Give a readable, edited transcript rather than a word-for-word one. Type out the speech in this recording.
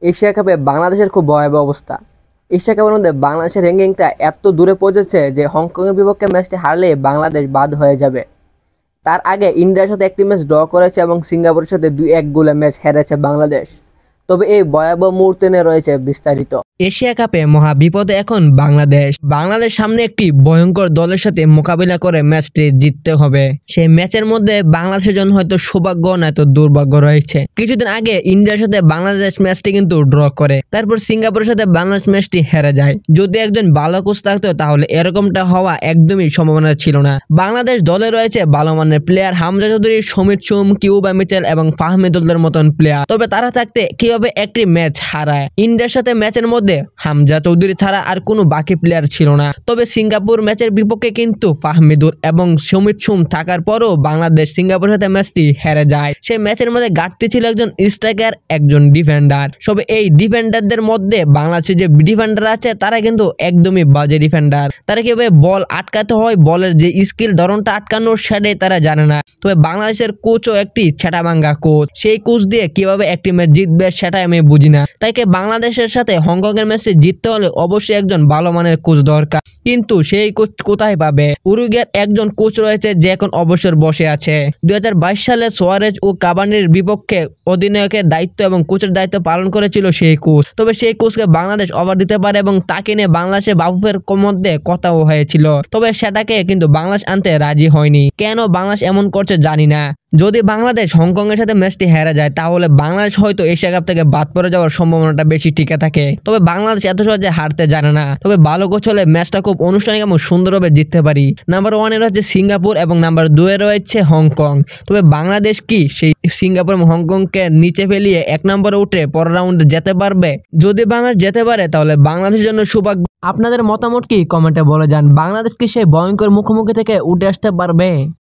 Asia কাপে বাংলাদেশের খুব ভয়াবহ অবস্থা। এশিয়া কাপের মধ্যে বাংলাদেশের র্যাঙ্কিংটা এত দূরে পৌঁছেছে যে হংকংয়ের বিপক্ষে ম্যাচটি হারলে বাংলাদেশ বাদ হয়ে যাবে। তার আগে ইন্ডিয়ার সাথে একটি ম্যাচ ড্র করেছে এবং সিঙ্গাপুরের সাথে 2-1 গোলে ম্যাচ হেরেছে বাংলাদেশ। তবে এই ভয়াবহ মুহূর্তে নিয়ে রয়েছে বিস্তারিত। এশিয়া কাপে মহা বিপদে এখন বাংলাদেশ সামনে একটি ভয়ঙ্কর দলের সাথে মোকাবিলা করে ম্যাচটি জিততে হবে। সেই ম্যাচের মধ্যে বাংলাদেশের জন্য হয়তো সৌভাগ্য নয়তো দুর্ভাগ্য রয়েছে। কিছুদিন আগে ইন্ডিয়ার সাথে বাংলাদেশ ম্যাচটি কিন্তু ড্র করে, তারপর সিঙ্গাপুরের সাথে বাংলাদেশ ম্যাচটি হেরে যায়। যদি একজন ভালো কোচ থাকতো তাহলে এরকমটা হওয়া একদমই সম্ভাবনা ছিল না। বাংলাদেশ দলে রয়েছে ভালো মানের player, Hamza Chowdhury, Samit sum, Cuba Mitchell এবং ফাহমিদুল্লাহর মতন প্লেয়ার। তবে তারা থাকতে কিভাবে একটি ম্যাচ হারায়? ইন্ডিয়ার সাথে ম্যাচের মধ্যে হামজা চৌধুরী ছাড়া আর কোনো বাকি প্লেয়ার ছিল না। তবে সিঙ্গাপুর ম্যাচের বিপক্ষে কিন্তু ফাহমিদুল এবং সমিত সুম থাকার পরও বাংলাদেশ সিঙ্গাপুরের সাথে ম্যাচটি হেরে যায়। সেই ম্যাচের মধ্যে ঘাটতি ছিল একজন স্ট্রাইকার, একজন ডিফেন্ডার। তবে এই ডিফেন্ডারদের মধ্যে বাংলাদেশের যে ডিফেন্ডার আছে তারা কিন্তু একদমই বাজে ডিফেন্ডার। তারা কিভাবে বল আটকাতে হয়, বলের যে স্কিল ধরনটা আটকানোর সেটাই তারা জানে না। তবে বাংলাদেশের কোচও একটি ছেটাভাঙ্গা কোচ। সেই কোচ দিয়ে কিভাবে একটি ম্যাচ জিতবে সেটাই আমি বুঝি না। তাই বাংলাদেশের সাথে হংকং এর ম্যাচে জিততে হলে অবশ্যই একজন ভালো মানের কোচ দরকার, কিন্তু সেই কোচ কোথায় পাবে? উরুগুয়ের একজন কোচ রয়েছে যে এখন অবসর বসে আছে। 2022 সালে সোয়ারেজ ও কাভানির বিপক্ষে অধিনায়কের দায়িত্ব এবং কোচের দায়িত্ব পালন করেছিল সেই কোচ। তবে সেই কোচকে বাংলাদেশ অফার দিতে পারে এবং তাকে নিয়ে বাংলাদেশে বাফুফের মধ্যে কথাও হয়েছিল। তবে সেটাকে কিন্তু বাংলাদেশ আনতে রাজি হয়নি। কেন বাংলাদেশ এমন করছে জানি না। যদি বাংলাদেশ হংকং এর সাথে ম্যাচটি হেরে যায় তাহলে বাংলাদেশ হয়তো এশিয়া কাপ থেকে বাদ পড়ে যাওয়ার সম্ভাবনাটা বেশি টিকে থাকে। তবে বাংলাদেশ এত সহজে হারতে জানে না। তবে ভালো কোচ হলে ম্যাচটা খুব আনুষ্ঠানিক এবং সুন্দরভাবে জিততে পারি। নাম্বার 1 এ রয়েছে সিঙ্গাপুর এবং নাম্বার 2 এ রয়েছে হংকং। তবে বাংলাদেশ কি সেই সিঙ্গাপুর এবং হংকংকে নিচে ফেলিয়ে 1 নম্বরে উঠে পরের রাউন্ডে যেতে পারবে? যদি বাংলাদেশ যেতে পারে তাহলে বাংলাদেশের জন্য সৌভাগ্য। আপনাদের মতামত কি কমেন্টে বলে যান। বাংলাদেশ কি সেই ভয়ঙ্কর মুখোমুখি থেকে উঠে আসতে পারবে?